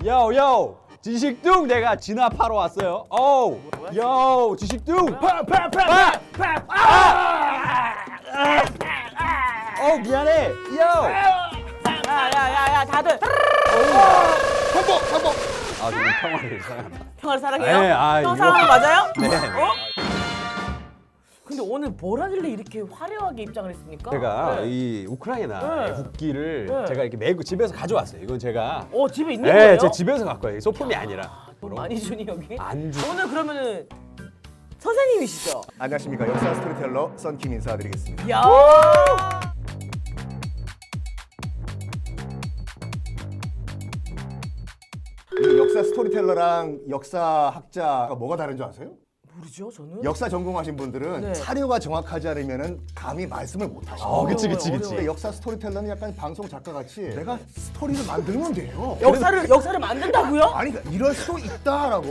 요 지식둥 내가 진압하러 왔어요. 오, 요 지식둥. 미안해. 요. 야야야야 다들 성공. 아, 저는 평화를 사랑합니다. 평화를 사랑해요? 네, 평화 이거- 사랑하는 거 맞아요? 네. 어? 근데 오늘 뭘 하길래 이렇게 화려하게 입장을 했습니까? 제가 네. 이 우크라이나 네. 국기를 네. 제가 이렇게 메고 집에서 가져왔어요. 이건 제가 집에 있는 거예요? 네, 제 집에서 갖고 와요. 소품이 아니라. 돈 많이 주니 여기? 안 주. 오늘 그러면은 선생님이시죠? 안녕하십니까. 역사 스토리텔러 썬킴 인사드리겠습니다. 야. 이 역사 스토리텔러랑 역사학자가 뭐가 다른 줄 아세요? 모르죠 저는. 역사 전공하신 분들은 네. 사료가 정확하지 않으면은 감히 말씀을 못 하셔요. 그치. 근데 역사 스토리텔러는 약간 방송 작가 같이 내가 스토리를 만들면 돼요. 역사를 만든다고요? 아니 그러니까 이럴 수도 있다라고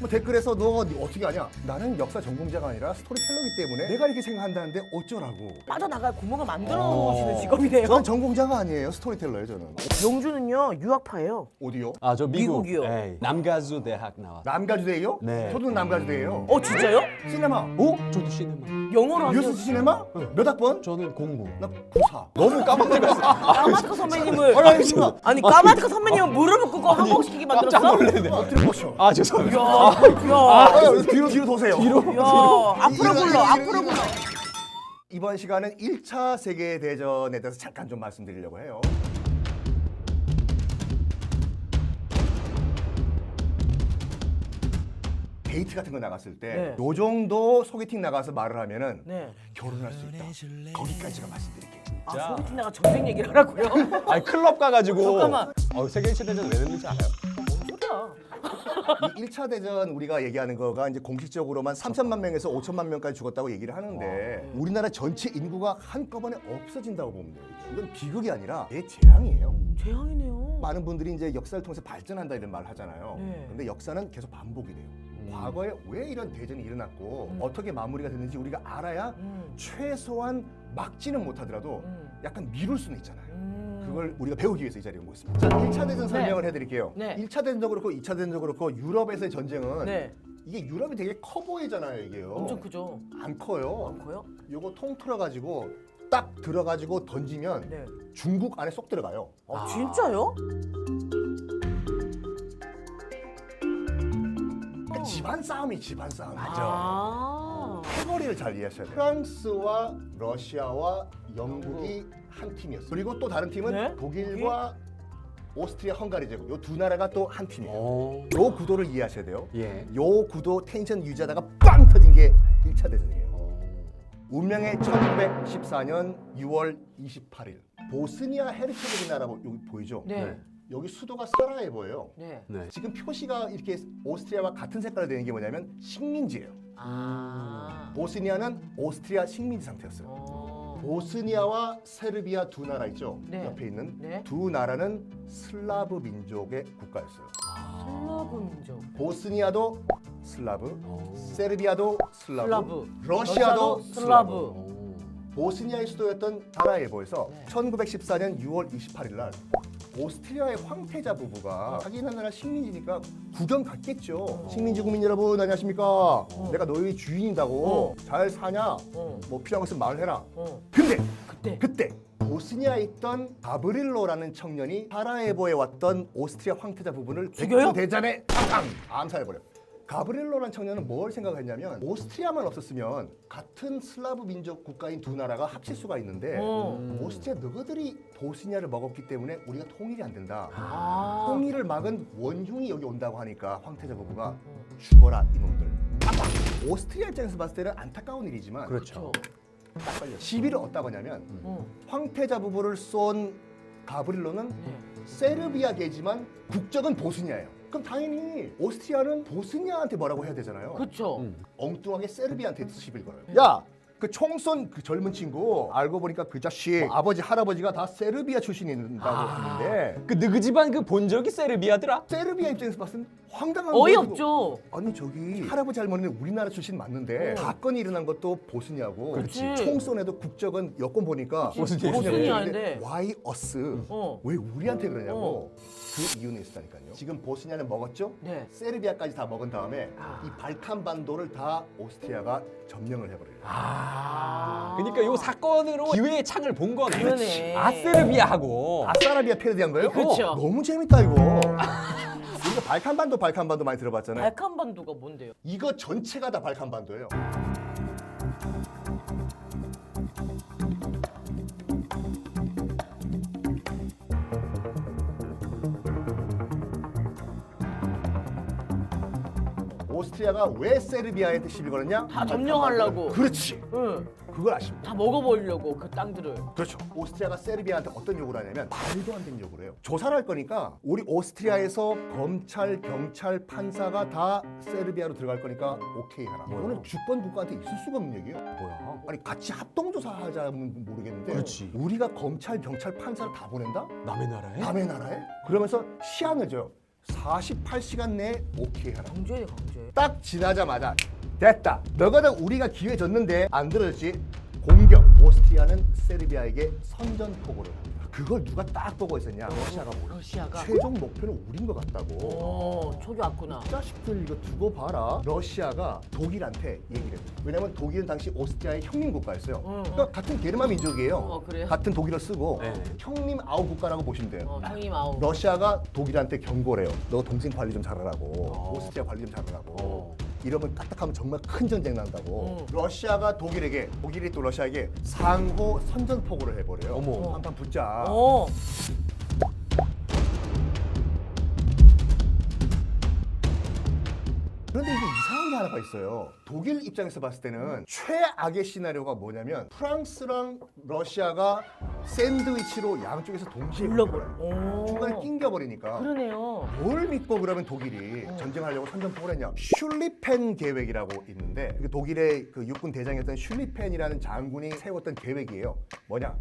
뭐 댓글에서 너 어떻게 하냐? 나는 역사 전공자가 아니라 스토리텔러이기 때문에 내가 이렇게 생각한다는데 어쩌라고? 빠져나갈 구멍을 만들어 놓으시는 직업이네요. 저는 전공자가 아니에요. 스토리텔러예요 저는. 용주는요 유학파예요. 어디요? 아, 저 미국이요. 네, 남가주 대학 나왔어요. 남가주대요? 네. 저도 남가주대예요. 진짜요? 시네마. 저도 시네마. 영어로 하세요? 뉴스 시네마? 몇 학번? 저는 공부. 나 94. 너무 깜빡했어. 까마득 선배님을 알겠습니다. 아니 까마득 선배님은 무릎을 꿇고 한복시키게 깜짝 만들었어? 놀랐네. 엎드려 보셔. 아, 죄송합니다. 뒤로 도세요. 앞으로 불러 앞으로 불러. 이번 시간은 1차 세계대전에 대해서 잠깐 좀 말씀드리려고 해요. 데이트 같은 거 나갔을 때 네. 요 정도 소개팅 나가서 말을 하면은 네. 결혼할 수 있다. 거기까지가 말씀드릴게요. 소개팅 나가 전쟁 얘기를 하라고요? 아니, 클럽 가가지고. 잠깐만. 세계 1차 대전 왜 됐는지 알아요? 소리야. 이 1차 대전 우리가 얘기하는 거가 이제 공식적으로만 3천만 명에서 5천만 명까지 죽었다고 얘기를 하는데 우리나라 전체 인구가 한꺼번에 없어진다고 보면 돼요. 이건 비극이 아니라 대재앙이에요. 재앙이네요. 많은 분들이 이제 역사를 통해서 발전한다 이런 말을 하잖아요. 네. 근데 역사는 계속 반복이 돼요. 과거에 왜 이런 대전이 일어났고 어떻게 마무리가 됐는지 우리가 알아야 최소한 막지는 못하더라도 약간 미룰 수는 있잖아요. 그걸 우리가 배우기 위해서 이 자리에 모였습니다. 자, 1차 대전 설명을 해드릴게요. 네. 1차 대전도 그렇고 2차 대전도 그렇고 유럽에서의 전쟁은 네. 이게 유럽이 되게 커 보이잖아요. 이게요. 엄청 크죠. 안 커요. 커요? 요거 통틀어가지고 딱 들어가지고 던지면 네. 중국 안에 쏙 들어가요. 진짜요? 그러니까 집안 싸움이 집안 싸움. 아. 패거리를 잘 이해하셔야 돼요. 프랑스와 러시아와 영국이 한 팀이었어요. 그리고 또 다른 팀은 네? 독일과 오스트리아, 헝가리 제국. 요 두 나라가 또 한 팀이에요. 오. 요 구도를 이해하셔야 돼요. 예. 요 구도 텐션 유지하다가 빵 터진 게 1차 대전이에요. 운명의 1914년 6월 28일 보스니아 헤르체고비나라고 여기 보이죠? 네. 여기 수도가 사라예보예요. 네. 네. 지금 표시가 이렇게 오스트리아와 같은 색깔로 되는 게 뭐냐면 식민지예요. 보스니아는 오스트리아 식민지 상태였어요. 보스니아와 세르비아 두 나라 있죠? 네. 옆에 있는 네. 두 나라는 슬라브 민족의 국가였어요. 슬라브 민족. 보스니아도 슬라브, 세르비아도 슬라브, 슬라브. 러시아도 슬라브. 보스니아의 수도였던 사라예보에서 네. 1914년 6월 28일 날 오스트리아의 황태자 부부가 자기네 나라 식민지니까 구경 갔겠죠. 식민지 국민 여러분 안녕하십니까? 내가 너희 주인이다고 잘 사냐? 뭐 필요한 것은 말해라. 근데 그때 보스니아에 있던 가브릴로라는 청년이 사라예보에 왔던 오스트리아 황태자 부부를 죽여요? 백두대전에 탕탕 암살해버려. 가브릴로라는 청년은 뭘 생각했냐면 오스트리아만 없었으면 같은 슬라브 민족 국가인 두 나라가 합칠 수가 있는데 오스트리아 너희들이 보스니아를 먹었기 때문에 우리가 통일이 안 된다. 통일을 막은 원흉이 여기 온다고 하니까 황태자 부부가 죽어라 이놈들. 오스트리아 입장에서 봤을 때는 안타까운 일이지만 그렇죠. 딱 걸려. 시비를 어디다가 하냐면 황태자 부부를 쏜 가브릴로는 세르비아계지만 국적은 보스니아예요. 그럼 당연히 오스트리아는 보스니아한테 뭐라고 해야 되잖아요. 그렇죠. 엉뚱하게 세르비아한테 시비를 걸어요. 야, 그 총쏜 그 젊은 친구 알고 보니까 그 자식 아버지 할아버지가 다 세르비아 출신이라고 하는데 그 너희 집안 그 본적이 세르비아더라? 세르비아 입장에서 봤을 땐 황당한 어이없죠. 아니 저기 할아버지 할머니는 우리나라 출신 맞는데 사건이 일어난 것도 보스니아고 그렇지. 총 쏜에도 국적은 여권 보니까 보스니아인데. Why us? 왜 우리한테 그러냐고 그 이유는 있었다니까요. 지금 보스니아는 먹었죠? 네. 세르비아까지 다 먹은 다음에 이 발칸 반도를 다 오스트리아가 점령을 해버려요. 그러니까 이 사건으로 기회의 창을 본 거네. 그러네. 아세르비아하고. 아싸라비아 패러디한 거예요? 그렇죠. 너무 재밌다 이거. 우리가 발칸 반도 많이 들어봤잖아요. 발칸반도가 뭔데요? 이거 전체가 다 발칸 반도예요. 오스트리아가 왜 세르비아한테 시비 걸었냐? 다 점령하려고. 그렇지. 응. 그걸 아십니까? 다 먹어버리려고 그 땅들을. 그렇죠. 오스트리아가 세르비아한테 어떤 요구를 하냐면 말도 안 되는 요구를 해요. 조사를 할 거니까 우리 오스트리아에서 검찰, 경찰, 판사가 다 세르비아로 들어갈 거니까 오케이 하라. 이거는 주권 국가한테 있을 수가 없는 얘기예요. 뭐야? 아니 같이 합동조사하자면 모르겠는데 그렇지. 우리가 검찰, 경찰, 판사를 다 보낸다? 남의 나라에? 남의 나라에? 그러면서 시한을 줘요. 48시간 내에 오케이 하라. 강제네 강제. 딱 지나자마자 됐다. 너거든 우리가 기회 줬는데 안 들었지. 공격. 오스트리아는 세르비아에게 선전포고를 합니다. 그걸 누가 딱 보고 있었냐? 러시아가 보고. 러시아가. 최종 목표는 우린 것 같다고. 촉이 왔구나. 자식들 이거 두고 봐라. 러시아가 독일한테 얘기를 해요. 왜냐면 독일은 당시 오스트리아의 형님 국가였어요. 그러니까 같은 게르만 민족이에요. 그래요? 같은 독일어 쓰고 네. 형님 아우 국가라고 보시면 돼요. 형님 아우. 러시아가 독일한테 경고를 해요. 너 동생 관리 좀 잘하라고. 오스트리아 관리 좀 잘하라고. 이러면 까딱하면 정말 큰 전쟁 난다고. 러시아가 독일에게, 독일이 또 러시아에게 상호 선전포고를 해버려요. 어머. 한판 붙자. 어. 그런데 이게 이상한 게 하나가 있어요. 독일 입장에서 봤을 때는 최악의 시나리오가 뭐냐면 프랑스랑 러시아가 샌드위치로 양쪽에서 동시에 불러버려. 중간에 낑겨버리니까 그러네요. 뭘 믿고 그러면 독일이 전쟁하려고 선전포고를 했냐? 슐리펜 계획이라고 있는데 그 독일의 그 육군 대장이었던 슐리펜이라는 장군이 세웠던 계획이에요. 뭐냐?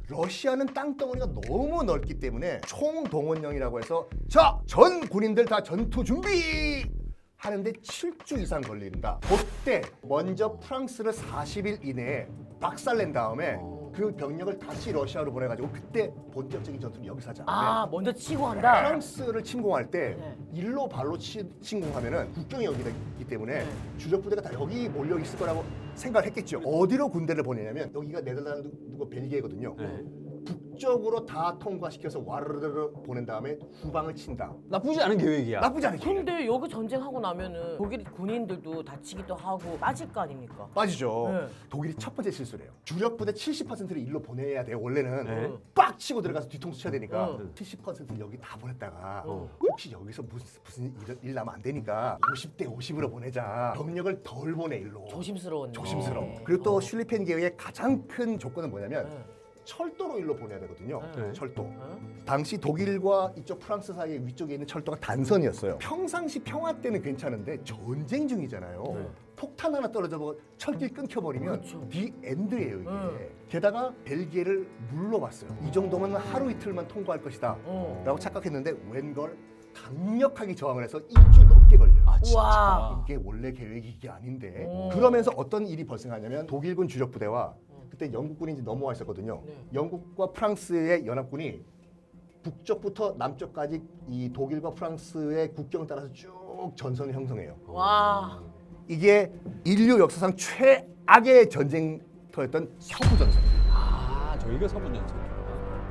러시아는 땅덩어리가 너무 넓기 때문에 총동원령이라고 해서 자, 전 군인들 다 전투 준비! 하는데 7주 이상 걸린다. 그때 먼저 프랑스를 40일 이내에 박살낸 다음에 그 병력을 다시 러시아로 보내가지고 그때 본격적인 전투를 여기서 하자. 네. 먼저 치고 한다. 프랑스를 침공할 때 네. 일로 발로 침공하면은 국경이 여기가 있기 때문에 주력 부대가 다 여기 몰려 있을 거라고 생각을 했겠죠. 어디로 군대를 보내냐면 여기가 네덜란드고 벨기에거든요. 네. 북쪽으로 다 통과시켜서 와르르르 보낸 다음에 후방을 친다. 나쁘지 않은 계획이야. 나쁘지 않은 계획. 근데 여기 전쟁하고 나면은 독일 군인들도 다치기도 하고 빠질 거 아닙니까? 빠지죠. 네. 독일이 첫 번째 실수를 해요. 주력 부대 70%를 일로 보내야 돼요. 원래는 네. 빡 치고 들어가서 뒤통수 쳐야 되니까 응. 70%를 여기 다 보냈다가 혹시 여기서 무슨 일 나면 안 되니까 50대 50으로 보내자. 병력을 덜 보내 일로. 조심스러웠네. 조심스러워. 그리고 또 슐리펜 계획의 가장 큰 조건은 뭐냐면 네. 철도로 일로 보내야 되거든요. 네. 철도. 당시 독일과 이쪽 프랑스 사이에 위쪽에 있는 철도가 단선이었어요. 평상시 평화 때는 괜찮은데 전쟁 중이잖아요. 네. 폭탄 하나 떨어져 철길 끊겨버리면 그렇죠. 디 엔드예요 이게. 게다가 벨기에를 물러봤어요. 이 정도면 하루 이틀만 통과할 것이다 라고 착각했는데 웬걸 강력하게 저항을 해서 일주일 넘게 걸려요. 아, 진짜. 와. 이게 원래 계획이 이게 아닌데 오. 그러면서 어떤 일이 발생하냐면 독일군 주력 부대와 그때 영국군이 이제 넘어와 있었거든요. 네. 영국과 프랑스의 연합군이 북쪽부터 남쪽까지 이 독일과 프랑스의 국경을 따라서 쭉 전선을 형성해요. 와. 이게 인류 역사상 최악의 전쟁터였던 서부전선이에요. 아, 저희가 서부전선.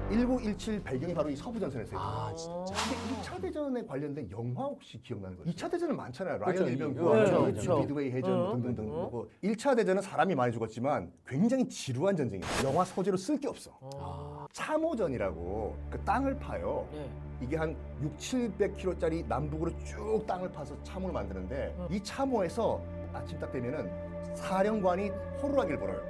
1917 배경이 바로 이 서부전선이었어요. 아, 진짜. 근데 2차 대전에 관련된 영화 혹시 기억나는 거예요? 2차 대전은 많잖아요. 라이언 그렇죠. 일병구와 그렇죠, 그렇죠. 미드웨이 해전 등등등. 뭐 1차 대전은 사람이 많이 죽었지만 굉장히 지루한 전쟁이에요. 영화 소재로 쓸 게 없어. 참호전이라고 그 땅을 파요. 네. 이게 한 600-700km짜리 남북으로 쭉 땅을 파서 참호를 만드는데 이 참호에서 아침 딱 되면은 사령관이 호루라기를 불어요.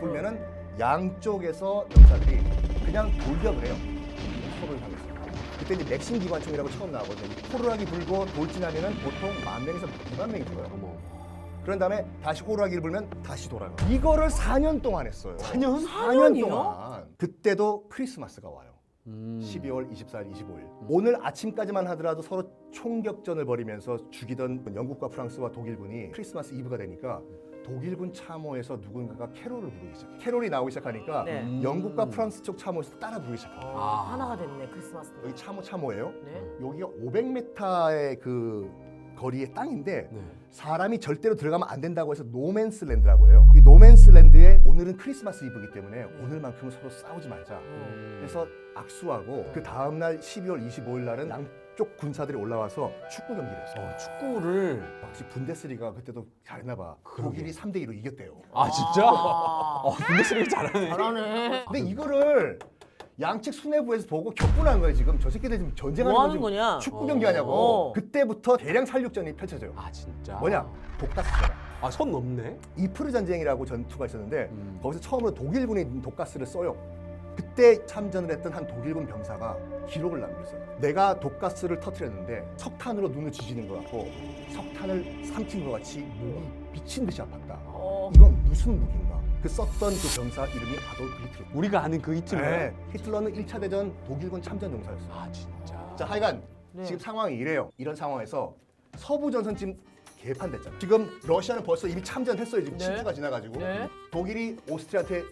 불면은 양쪽에서 병사들이 그냥 돌격을 해요. 서로를 향해서. 그때 이제 맥심 기관총이라고 처음 나오거든요. 호루라기 불고 돌진하면은 보통 10,000명에서 200,000명이 죽어요. 어머. 그런 다음에 다시 호루라기를 불면 다시 돌아가. 이거를 4년 동안 했어요. 4년? 4년 이요? 동안. 그때도 크리스마스가 와요. 12월 24일, 25일. 오늘 아침까지만 하더라도 서로 총격전을 벌이면서 죽이던 영국과 프랑스와 독일군이 크리스마스 이브가 되니까 독일군 참호에서 누군가가 캐롤을 부르기 시작해. 캐롤이 나오기 시작하니까 네. 영국과 프랑스 쪽 참호에서 따라 부르기 시작해. 하나가 됐네 크리스마스. 여기 참호예요. 네. 여기가 500m의 그 거리의 땅인데 네. 사람이 절대로 들어가면 안 된다고 해서 노맨스 랜드라고 해요. 이 노맨스 랜드에 오늘은 크리스마스 이브이기 때문에 오늘만큼은 서로 싸우지 말자. 그래서 악수하고 그 다음 날 12월 25일 날은 양쪽 군사들이 올라와서 축구 경기를 했어요. 축구를 역시 분데스리가 그때도 잘했나 봐. 독일이 3대2로 이겼대요. 아 진짜? 분데스리가 잘하네. 잘하네. 근데 이거를 양측 수뇌부에서 보고 격분한 거예요. 지금 저 새끼들 지금 전쟁하는 뭐 하는 거지. 거냐? 축구 경기 하냐고. 어. 그때부터 대량 살육전이 펼쳐져요. 아 진짜? 뭐냐? 독가스잖아. 아손 넘네. 이프르 전쟁이라고 전투가 있었는데 거기서 처음으로 독일군이 독가스를 써요. 그때 참전을 했던 한 독일군 병사가 기록을 남겼어요. 내가 독가스를 터뜨렸는데 석탄으로 눈을 지지는 것 같고 석탄을 삼킨 것 같이 목이 미친 듯이 아팠다. 이건 무슨 무기인가? 그 썼던 그 병사 이름이 아돌프 히틀러. 우리가 아는 그 히틀러. 네, 히틀러는 1차 대전 독일군 참전 용사였어요. 아 진짜. 자, 하여간 네. 지금 상황이 이래요. 이런 상황에서 서부 전선 지금 개판됐잖아요. 지금 러시아는 벌써 이미 참전했어요. 지금 네. 침투가 지나가지고 네. 독일이 오스트리아한테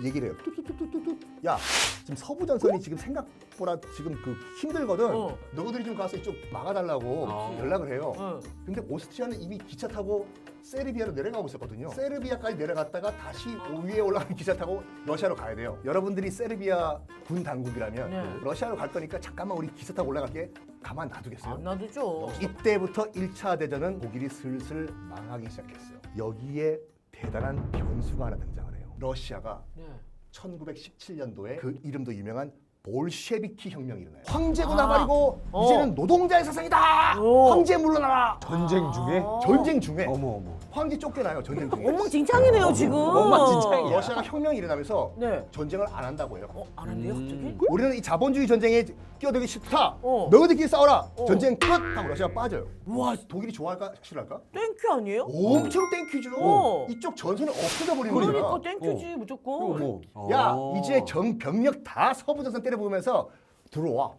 얘기를 해요. 뚜뚜뚜뚜뚜뚜. 야, 지금 서부 전선이 지금 생각보다 지금 그 힘들거든. 너희들이 좀 가서 이쪽 막아달라고 연락을 해요. 근데 오스트리아는 이미 기차 타고 세르비아로 내려가고 있었거든요. 세르비아까지 내려갔다가 다시 위에 올라가는 기차 타고 러시아로 가야 돼요. 여러분들이 세르비아 군 당국이라면 네. 러시아로 갈 거니까 잠깐만 우리 기차 타고 올라갈게. 가만 놔두겠어요? 안 놔두죠. 이때부터 1차 대전은 독일이 슬슬 망하기 시작했어요. 여기에 대단한 변수가 하나 등장을 해요. 러시아가 네. 1917년도에 그 이름도 유명한 볼셰비키 혁명이 일어나요. 황제고 아. 나발이고 이제는 노동자의 세상이다. 오. 황제 물러나라. 전쟁 중에? 전쟁 중에 어머. 황제 쫓겨나요. 전쟁 중에. 엉망진창이네요 지금. 엉망진창이야. 러시아가 혁명이 일어나면서 네. 전쟁을 안 한다고 해요. 안 한대요 갑자기? 우리는 이 자본주의 전쟁에 끼어들기 싫다. 어. 너희들끼리 싸워라. 전쟁 끝. 하고 러시아가 빠져요. 와 독일이 좋아할까? 싫어할까? 땡큐 아니에요? 엄청 땡큐죠. 어. 이쪽 전선이 없어져 버리는 그러니까 거야. 땡큐지 무조건. 뭐. 야, 이제 정 병력 다 서부 전선 때려보면서 들어와.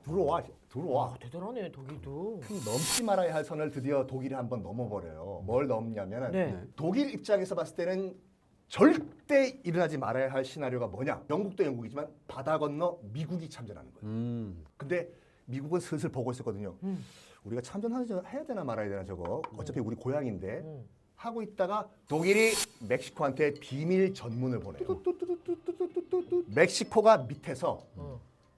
와 대단하네 독일도. 넘지 말아야 할 선을 드디어 독일이 한번 넘어버려요. 뭘 넘냐면은 네. 독일 입장에서 봤을 때는 절대 일어나지 말아야 할 시나리오가 뭐냐? 영국도 영국이지만 바다 건너 미국이 참전하는 거예요. 근데 미국은 슬슬 보고 있었거든요. 우리가 참전해야 되나 말아야 되나 저거. 어차피 우리 고향인데. 하고 있다가 독일이 멕시코한테 비밀 전문을 보내요. 멕시코가 밑에서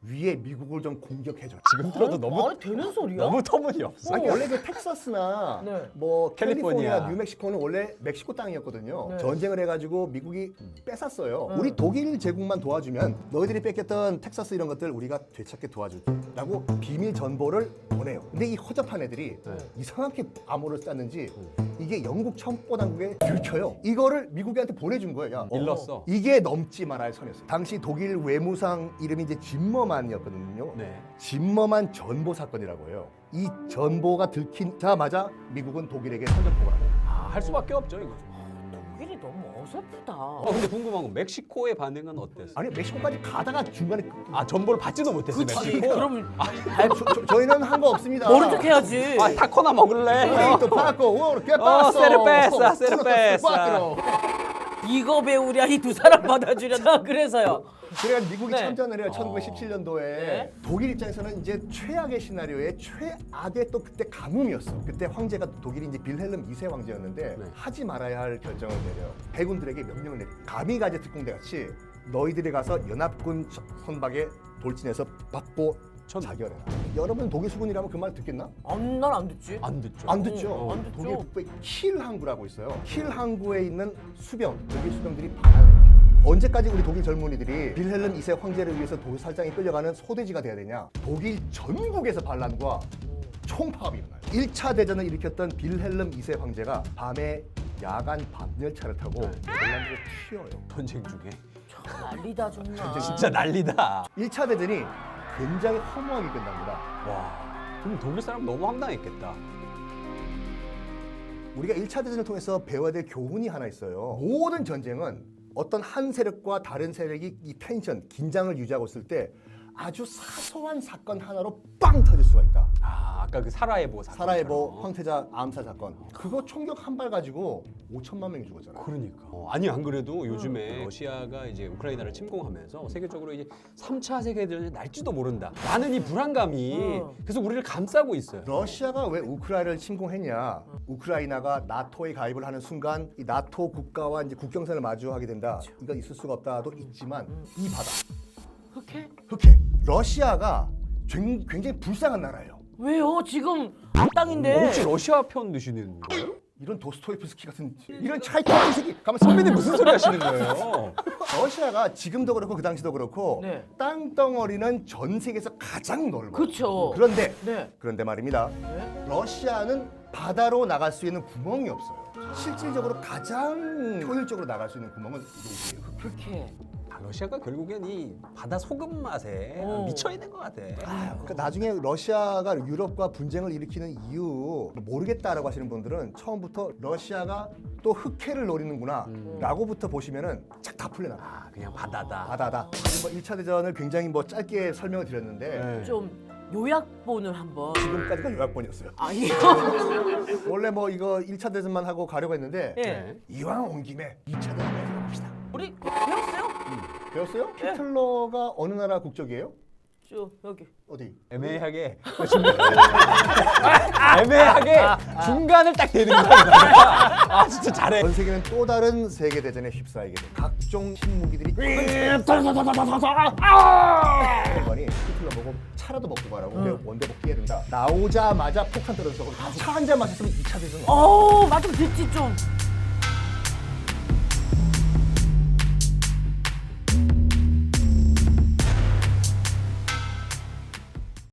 위에 미국을 좀 공격해줘. 지금 들어도 너무 아니 되는 소리야? 너무 터무니없어. 아니 원래 그 텍사스나 네. 뭐 캘리포니아, 캘리포니아, 뉴멕시코는 원래 멕시코 땅이었거든요. 네. 전쟁을 해가지고 미국이 뺏었어요. 우리 독일 제국만 도와주면 너희들이 뺏겼던 텍사스 이런 것들 우리가 되찾게 도와줄게라고 비밀 전보를 보내요. 근데 이 허접한 애들이 이상하게 암호를 짰는지 이게 영국 첩보 당국에 들켜요. 이거를 미국한테 보내준 거예요. 야, 일렀어. 이게 넘지 말아야 할 선이었어요. 당시 독일 외무상 이름이 이제 짐머만이었거든요. 네. 짐머만 전보 사건이라고 해요. 이 전보가 들키자마자 미국은 독일에게 선전포고를 합니다. 할 수밖에 없죠 이거. 독일이 너무 어설프다. 근데 궁금한 건 멕시코의 반응은 어땠어? 아니 멕시코까지 가다가 중간에 전보를 받지도 못했어 멕시코. 그럼 저희는 한 거 없습니다. 모른 척 해야지. 타코나 먹을래? 또 파고 꽤 빠졌어. 세르페사. 이거 배우랴 이 두 사람 받아주려나 그래서요. 그래야 미국이 네. 참전을 해요. 1917년도에 네. 독일 입장에서는 이제 최악의 시나리오에 최악의 또 그때 가뭄이었어. 그때 황제가 독일이 이제 빌헬름 2세 황제였는데 하지 말아야 할 결정을 내려 해군들에게 명령을 내려. 가미가제 특공대 같이 너희들이 가서 연합군 선박에 돌진해서 받고 자결해라. 여러분 독일 수군이라면 그 말 듣겠나? 난 안 듣지. 안 듣죠. 안 듣죠. 안 듣죠. 독일 북부에 킬 항구라고 있어요. 킬 항구에 있는 수병, 독일 수병들이 반항을. 언제까지 우리 독일 젊은이들이 빌헬름 2세 황제를 위해서 독일 살장에 끌려가는 소돼지가 돼야 되냐? 독일 전국에서 반란과 총파업이 일어나요. 1차 대전을 일으켰던 빌헬름 2세 황제가 밤에 야간 밤열차를 타고 네덜란드로 튀어요. 전쟁 중에. 난리다 정말. 진짜 난리다. 1차 대전이 굉장히 허무하게 끝납니다. 와. 그럼 독일 사람 너무 황당했겠다. 우리가 1차 대전을 통해서 배워야 될 교훈이 하나 있어요. 모든 전쟁은 어떤 한 세력과 다른 세력이 이 텐션, 긴장을 유지하고 있을 때 아주 사소한 사건 하나로 빵 터질 수가 있다. 아까 그 사라예보 사건. 사라예보 황태자 암살 사건. 그거 총격 한 발 가지고 5천만 명이 죽었잖아요. 그러니까. 아니 안 그래도 요즘에 러시아가 이제 우크라이나를 침공하면서 세계적으로 이제 3차 세계대전이 날지도 모른다. 라는 이 불안감이 계속 우리를 감싸고 있어요. 러시아가 왜 우크라이나를 침공했냐? 우크라이나가 나토에 가입을 하는 순간 이 나토 국가와 이제 국경선을 마주하게 된다. 이건 있을 수가 없다도 있지만 이 바다, 흑해? 흑해. 러시아가 굉장히 불쌍한 나라예요. 왜요? 지금 앞땅인데. 혹시 러시아 편 드시는 거예요? 이런 도스토옙스키 같은 이런 차이코프 새끼 가만 선배님 무슨 소리 하시는 거예요? 러시아가 지금도 그렇고 그 당시도 그렇고 네. 땅덩어리는 전 세계에서 가장 넓어요. 그쵸. 그런데 네. 말입니다. 네. 러시아는 바다로 나갈 수 있는 구멍이 없어요. 실질적으로 가장 효율적으로 나갈 수 있는 구멍은 여기예요. 흑해. 러시아가 결국엔 이 바다 소금 맛에 미쳐 있는 것 같아. 그러니까 나중에 러시아가 유럽과 분쟁을 일으키는 이유 모르겠다라고 하시는 분들은 처음부터 러시아가 또 흑해를 노리는구나 라고부터 보시면은 착 다 풀려나가. 그냥 바다다. 바다다. 뭐 1차 대전을 굉장히 뭐 짧게 설명을 드렸는데 네. 좀 요약본을 한번. 지금까지가 요약본이었어요. 아니요. 원래 뭐 이거 1차 대전만 하고 가려고 했는데 예. 이왕 온 김에 2차 대전에 들어갑시다. 우리 배웠어요? 배웠어요? 히틀러가 어느 나라 국적이에요? 저 여기. 어디? 애매하게 애매하게 중간을 딱 대는 거야. 아 진짜 잘해. 전 세계는 또 다른 세계 대전에 휩싸이게 돼. 각종 신무기들이 거니 히틀러 보고 차라도 먹고 가라고. 근데 원대복 피해야 된다. 나오자마자 폭탄 떨어져서 차 한 잔 마셨으면 2차 대전. 맞좀 듣지 좀.